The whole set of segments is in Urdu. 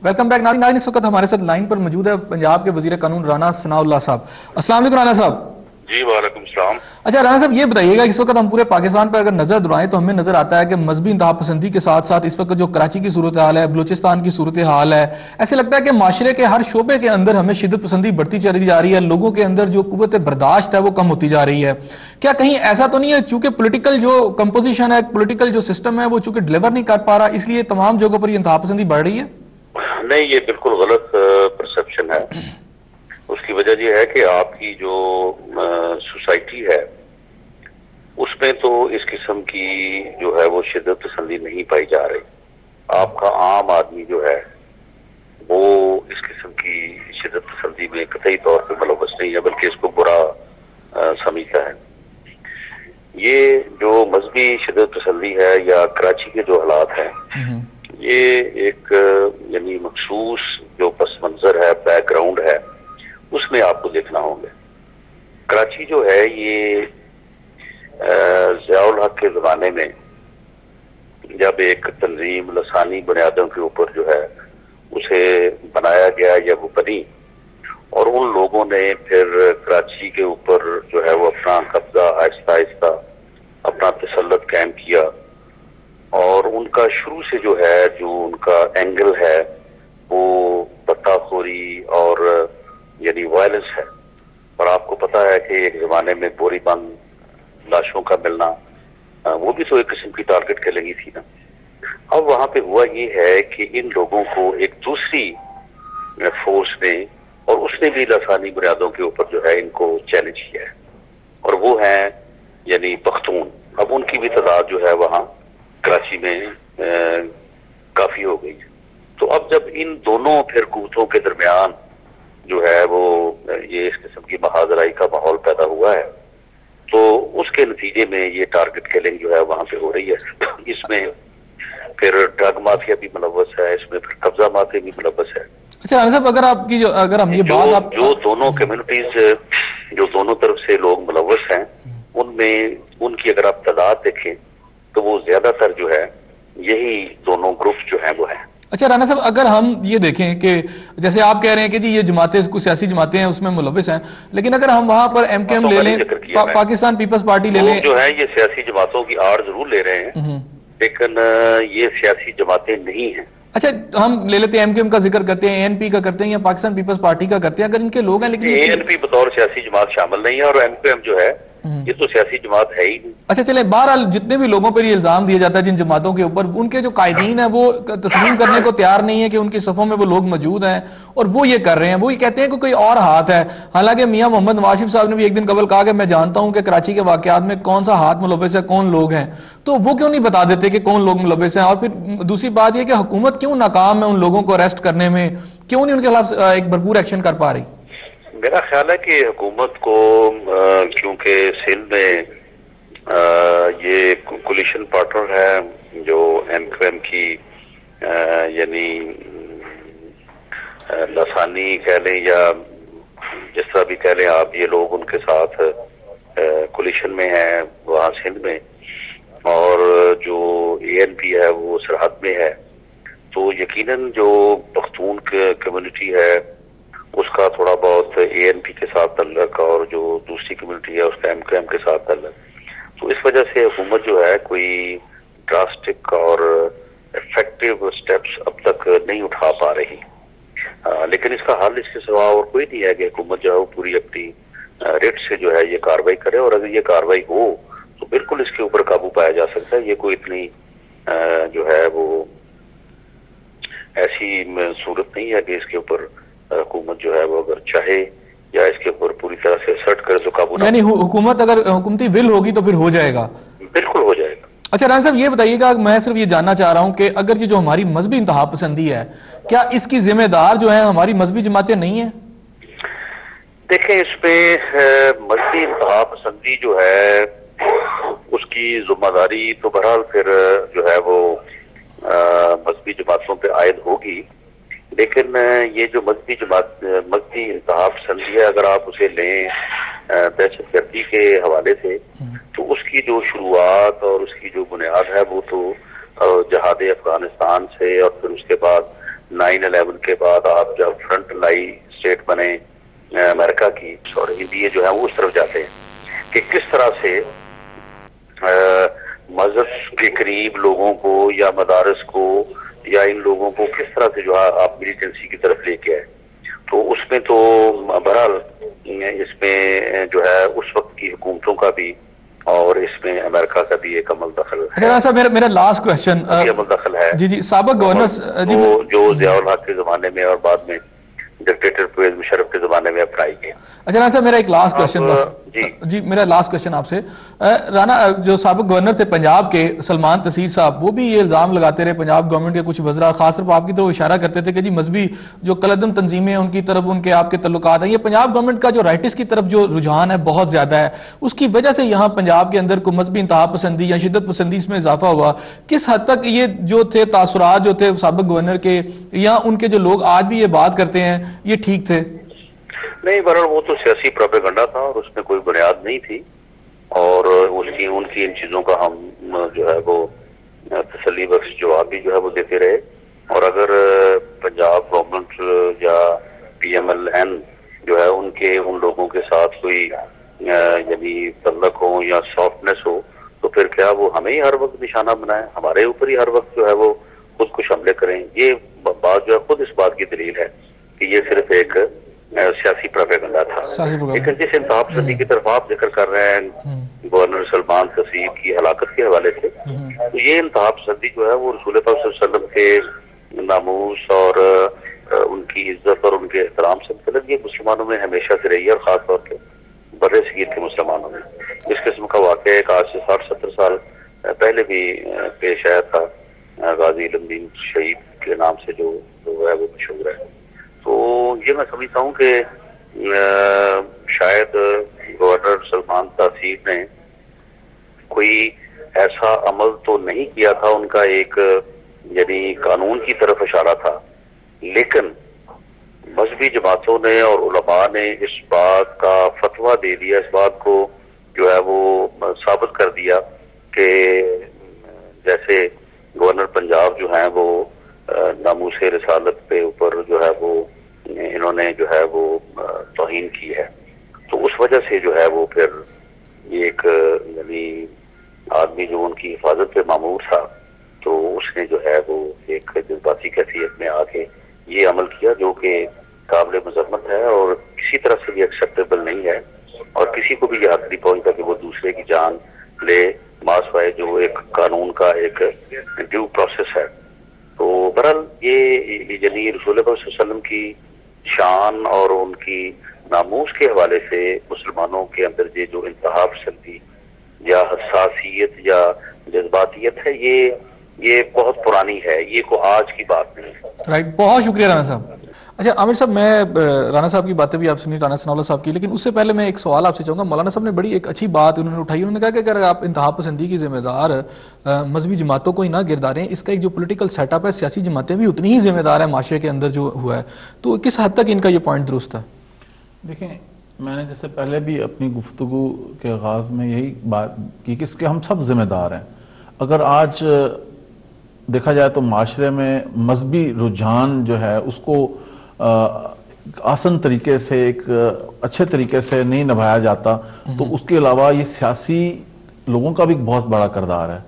ویلکم بیک ناظرین، اس وقت ہمارے ساتھ لائن پر موجود ہے پنجاب کے وزیر قانون رانا ثناءاللہ صاحب۔ السلام علیکم رانا صاحب۔ جی وعلیکم السلام۔ اچھا رانا صاحب، یہ بتائیے گا اس وقت ہم پورے پاکستان پر اگر نظر دوڑائیں تو ہمیں نظر آتا ہے کہ مذہبی انتہا پسندی کے ساتھ ساتھ اس وقت جو کراچی کی صورتحال ہے، بلوچستان کی صورتحال ہے، ایسے لگتا ہے کہ معاشرے کے ہر شعبے کے اندر ہمیں شدت پسندی بڑھتی چلی جا رہی ہے، لوگوں کے اندر جو قوت برداشت ہے وہ کم ہوتی جا رہی ہے۔ کیا کہیں ایسا تو نہیں ہے چونکہ پولیٹیکل جو کمپوزیشن ہے، پولیٹیکل جو سسٹم ہے وہ چونکہ ڈیلیور نہیں کر پا رہا، اس لیے تمام جگہوں پر یہ انتہا پسندی بڑھ رہی ہے؟ نہیں، یہ بالکل غلط پرسپشن ہے۔ اس کی وجہ یہ ہے کہ آپ کی جو سوسائٹی ہے اس میں تو اس قسم کی جو ہے وہ شدت پسندی نہیں پائی جا رہی۔ آپ کا عام آدمی جو ہے وہ اس قسم کی شدت پسندی میں قطعی طور پہ ملوث نہیں ہے، بلکہ اس کو برا سمجھتا ہے۔ یہ جو مذہبی شدت پسندی ہے یا کراچی کے جو حالات ہیں، یہ ایک یعنی مخصوص جو پس منظر ہے، بیک گراؤنڈ ہے، اس میں آپ کو دیکھنا ہوں گے۔ کراچی جو ہے یہ ضیاء الحق کے زمانے میں جب ایک تنظیم لسانی بنیادوں کے اوپر جو ہے اسے بنایا گیا یا وہ بنی، اور ان لوگوں نے پھر کراچی کے اوپر جو ہے وہ اپنا قبضہ آہستہ آہستہ اپنا تسلط قائم کیا، اور ان کا شروع سے جو ہے جو ان کا اینگل ہے وہ پتہ خوری اور یعنی وائلنس ہے۔ اور آپ کو پتہ ہے کہ ایک زمانے میں بوری بند لاشوں کا ملنا وہ بھی تو ایک قسم کی ٹارگٹ کلنگ تھی نا۔ اب وہاں پہ ہوا یہ ہے کہ ان لوگوں کو ایک دوسری فورس نے، اور اس نے بھی لسانی بنیادوں کے اوپر جو ہے ان کو چیلنج کیا ہے، اور وہ ہیں یعنی پختون۔ اب ان کی بھی تعداد جو ہے وہاں کراچی میں کافی ہو گئی۔ تو اب جب ان دونوں پھر قوتوں کے درمیان جو ہے وہ یہ اس قسم کی محاذرائی کا ماحول پیدا ہوا ہے، تو اس کے نتیجے میں یہ ٹارگٹ کلنگ جو ہے وہاں پہ ہو رہی ہے۔ اس میں پھر ڈرگ مافیا بھی ملوث ہے، اس میں پھر قبضہ مافیا بھی ملوث ہے۔ اچھا رانا صاحب، اگر ہم یہ بات جو دونوں کمیونٹیز جو دونوں طرف سے لوگ ملوث ہیں، ان میں ان کی اگر آپ تعداد دیکھیں تو وہ زیادہ تر جو ہے یہی دونوں گروپ جو ہیں وہ ہیں۔ اچھا رانا صاحب، اگر ہم یہ دیکھیں کہ جیسے آپ کہہ رہے ہیں کہ جی یہ جماعتیں کچھ سیاسی جماعتیں ہیں اس میں ملوث ہیں، لیکن اگر ہم وہاں پر ایم کے ایم لے لیں، پاکستان پیپلز پارٹی لے لیں، جو ہے یہ سیاسی جماعتوں کی آڑ ضرور لے رہے ہیں، لیکن یہ سیاسی جماعتیں نہیں ہیں۔ اچھا ہم لے لیتے ہیں ایم کے ایم کا ذکر کرتے ہیں، اے این پی کا کرتے ہیں یا پاکستان پیپلز پارٹی کا کرتے ہیں، اگر ان کے لوگ ہیں لیکن اے این پی بطور سیاسی جماعت شامل نہیں ہے، اور ایم کے ایم جو ہے یہ تو سیاسی جماعت ہے ہی نہیں۔ اچھا چلیں، بہرحال جتنے بھی لوگوں پر یہ الزام دیا جاتا ہے جن جماعتوں کے اوپر، ان کے جو قائدین ہیں وہ تسلیم کرنے کو تیار نہیں ہے کہ ان کی صفوں میں وہ لوگ موجود ہیں اور وہ یہ کر رہے ہیں، وہ یہ کہتے ہیں کہ کوئی اور ہاتھ ہے۔ حالانکہ میاں محمد نواز شریف صاحب نے بھی ایک دن قبل کہا کہ میں جانتا ہوں کہ کراچی کے واقعات میں کون سا ہاتھ ملوث ہے، کون لوگ ہیں، تو وہ کیوں نہیں بتا دیتے کہ کون لوگ ملوث ہیں؟ اور پھر دوسری بات یہ کہ حکومت کیوں ناکام ہے ان لوگوں کو اریسٹ کرنے میں، کیوں نہیں ان کے خلاف ایک بھرپور ایکشن کر پا رہی؟ میرا خیال ہے کہ حکومت کو کیونکہ سندھ میں یہ کولیشن پارٹنر ہے جو ایم کیو ایم کی یعنی لسانی کہہ لیں یا جس طرح بھی کہہ لیں آپ، یہ لوگ ان کے ساتھ کولیشن میں ہیں وہاں سندھ میں، اور جو اے این پی ہے وہ سرحد میں ہے، تو یقیناً جو پختون کمیونٹی ہے اس کا تھوڑا بہت اے این پی کے ساتھ تعلق، اور جو دوسری کمیونٹی ہے اس کا ایم کیو ایم کے ساتھ تعلق، تو اس وجہ سے حکومت جو ہے کوئی ڈراسٹک اور افیکٹو سٹیپس اب تک نہیں اٹھا پا رہی۔ لیکن اس کا حل اس کے سوا اور کوئی نہیں ہے کہ حکومت جو ہے وہ پوری اپنی ریٹ سے جو ہے یہ کارروائی کرے، اور اگر یہ کارروائی ہو تو بالکل اس کے اوپر قابو پایا جا سکتا ہے۔ یہ کوئی اتنی جو ہے وہ ایسی صورت نہیں ہے کہ اس کے اوپر حکومت جو ہے وہ اگر چاہے یا اس کے اوپر پوری طرح سے اسرٹ کرے تو قابو نہ، یعنی حکومت اگر حکومتی ول ہوگی تو پھر ہو جائے گا؟ بالکل ہو جائے گا۔ اچھا رانا صاحب، یہ بتائیے گا، میں صرف یہ جاننا چاہ رہا ہوں کہ اگر یہ جو ہماری مذہبی انتہا پسندی ہے، کیا اس کی ذمہ دار جو ہیں ہماری مذہبی جماعتیں نہیں ہیں؟ دیکھیں، اس پہ مذہبی انتہا پسندی جو ہے اس کی ذمہ داری تو بہرحال پھر جو ہے وہ مذہبی جماعتوں پہ عائد ہوگی، لیکن یہ جو مذہبی انتہا پسندی ہے، اگر آپ اسے لیں دہشت گردی کے حوالے سے، تو اس کی جو شروعات اور اس کی جو بنیاد ہے وہ تو جہاد افغانستان سے، اور پھر اس کے بعد 9/11 کے بعد آپ جب فرنٹ لائی اسٹیٹ بنے امریکہ کی اور انڈیا جو ہے وہ اس طرف جاتے ہیں کہ کس طرح سے مذہب کے قریب لوگوں کو یا مدارس کو یا ان لوگوں کو کس طرح سے جو ہے آپ ملیٹنسی کی طرف لے کے آئے. تو اس میں تو بہرحال اس میں جو ہے اس وقت کی حکومتوں کا بھی اور اس میں امریکہ کا بھی ایک عمل دخل ہے. میرا لاسٹ کوشچن عمل دخل ہے جی سابق گورنر جو ضیاء الحق کے زمانے میں اور بعد میں ڈکٹیٹر پرویز مشرف کے زمانے میں اپنائی گئی. اچھا رانا صاحب میرا ایک لاسٹ کوشچن جی میرا لاسٹ کوشچن آپ سے. رانا جو سابق گورنر تھے پنجاب کے سلمان تسیر صاحب وہ بھی یہ الزام لگاتے رہے پنجاب گورنمنٹ کے کچھ وزراء خاص طور پر آپ کی طرف اشارہ کرتے تھے کہ جی مذہبی جو کلعدم تنظیمیں ان کی طرف ان کے آپ کے تعلقات ہیں یہ پنجاب گورنمنٹ کا جو رائٹس کی طرف جو رجحان ہے بہت زیادہ ہے اس کی وجہ سے یہاں پنجاب کے اندر کوئی مذہبی انتہا پسندی یا شدت پسندی اس میں اضافہ ہوا. کس حد تک یہ جو تھے تاثرات جو تھے سابق گورنر کے یا ان کے جو لوگ آج بھی یہ بات کرتے ہیں یہ ٹھیک تھے؟ نہیں بہرحال وہ تو سیاسی پروپیگنڈا تھا اور اس میں کوئی بنیاد نہیں تھی اور ان کی ان چیزوں کا ہم جو ہے وہ تسلی بخش جواب بھی جو ہے وہ دیتے رہے. اور اگر پنجاب گورنمنٹ یا PMLN جو ہے ان لوگوں کے ساتھ کوئی یعنی تعلق ہو یا سافٹنس ہو تو پھر کیا وہ ہمیں ہی ہر وقت نشانہ بنائیں, ہمارے اوپر ہی ہر وقت جو ہے وہ خود کچھ حملے کریں. یہ بات جو ہے خود اس بات کی دلیل ہے کہ یہ صرف ایک سیاسی پروپیگنڈا تھا. لیکن جس انتہا پسندی کی طرف آپ ذکر کر رہے ہیں گورنر سلمان تسیر کی ہلاکت کے حوالے سے تو یہ انتہا پسندی جو ہے وہ رسول پاک صلی اللہ علیہ وسلم کے ناموس اور ان کی عزت اور ان کے احترام سے متعلق یہ مسلمانوں میں ہمیشہ سے رہی ہے اور خاص طور پہ بر صغیر کے مسلمانوں میں. اس قسم کا واقعہ ایک آج سے 60-70 سال پہلے بھی پیش آیا تھا غازی علم دین شہید کے نام سے جو ہے وہ مشہور ہے. تو یہ میں سمجھتا ہوں کہ شاید گورنر سلمان تسیر نے کوئی ایسا عمل تو نہیں کیا تھا, ان کا ایک یعنی قانون کی طرف اشارہ تھا, لیکن مذہبی جماعتوں نے اور علماء نے اس بات کا فتویٰ دے دیا, اس بات کو جو ہے وہ ثابت کر دیا کہ جیسے گورنر پنجاب جو ہیں وہ ناموس رسالت پہ اوپر جو ہے وہ انہوں نے جو ہے وہ توہین کی ہے. تو اس وجہ سے جو ہے وہ پھر ایک یعنی آدمی جو ان کی حفاظت پہ مامور تھا تو اس نے جو ہے وہ ایک جذباتی کیفیت میں آ کے یہ عمل کیا جو کہ قابل مذمت ہے اور کسی طرح سے بھی ایکسیپٹیبل نہیں ہے اور کسی کو بھی یہ حق نہیں پہنچتا کہ وہ دوسرے کی جان لے ماسوائے جو ایک قانون کا ایک ڈیو پروسیس ہے. تو بہرحال یہ یعنی رسول پاک صلی اللہ علیہ وسلم کی شان اور ان کی ناموس کے حوالے سے مسلمانوں کے اندر یہ جو انتہا پسندی یا حساسیت یا جذباتیت ہے یہ بہت پرانی ہے, یہ کوئی آج کی بات نہیں ہے. رائٹ, بہت شکریہ رانا صاحب. اچھا عامر صاحب میں رانا صاحب کی باتیں بھی آپ سنی, رانا ثناء اللہ صاحب کی, لیکن اس سے پہلے میں ایک سوال آپ سے چاہوں گا. مولانا صاحب نے بڑی ایک اچھی بات انہوں نے اٹھائی, انہوں نے کہا کہ اگر آپ انتہا پسندی کی ذمہ دار مذہبی جماعتوں کو ہی نہ گرداریں, اس کا ایک جو پولیٹیکل سیٹ اپ ہے سیاسی جماعتیں بھی اتنی ہی ذمہ دار ہیں معاشرے کے اندر جو ہوا ہے. تو کس حد تک ان کا یہ پوائنٹ درست ہے؟ دیکھیں میں نے جیسے پہلے بھی اپنی گفتگو کے آغاز میں یہی بات کی کہ ہم سب ذمہ دار ہیں. اگر آج دیکھا جائے تو معاشرے میں مذہبی رجحان جو ہے اس کو آسن طریقے سے ایک اچھے طریقے سے نہیں نبھایا جاتا تو اس کے علاوہ یہ سیاسی لوگوں کا بھی بہت بڑا کردار ہے.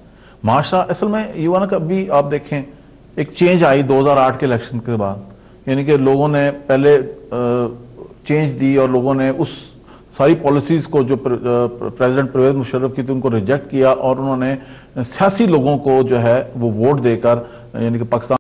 معاشرہ اصل میں یہ ہوا نا کہ ابھی آپ دیکھیں ایک چینج آئی 2008 کے الیکشن کے بعد, یعنی کہ لوگوں نے پہلے چینج دی اور لوگوں نے اس ساری پالیسیز کو جو پریزیڈنٹ پرویز مشرف کی تھی ان کو ریجیکٹ کیا اور انہوں نے سیاسی لوگوں کو جو ہے وہ ووٹ دے کر یعنی کہ پاکستان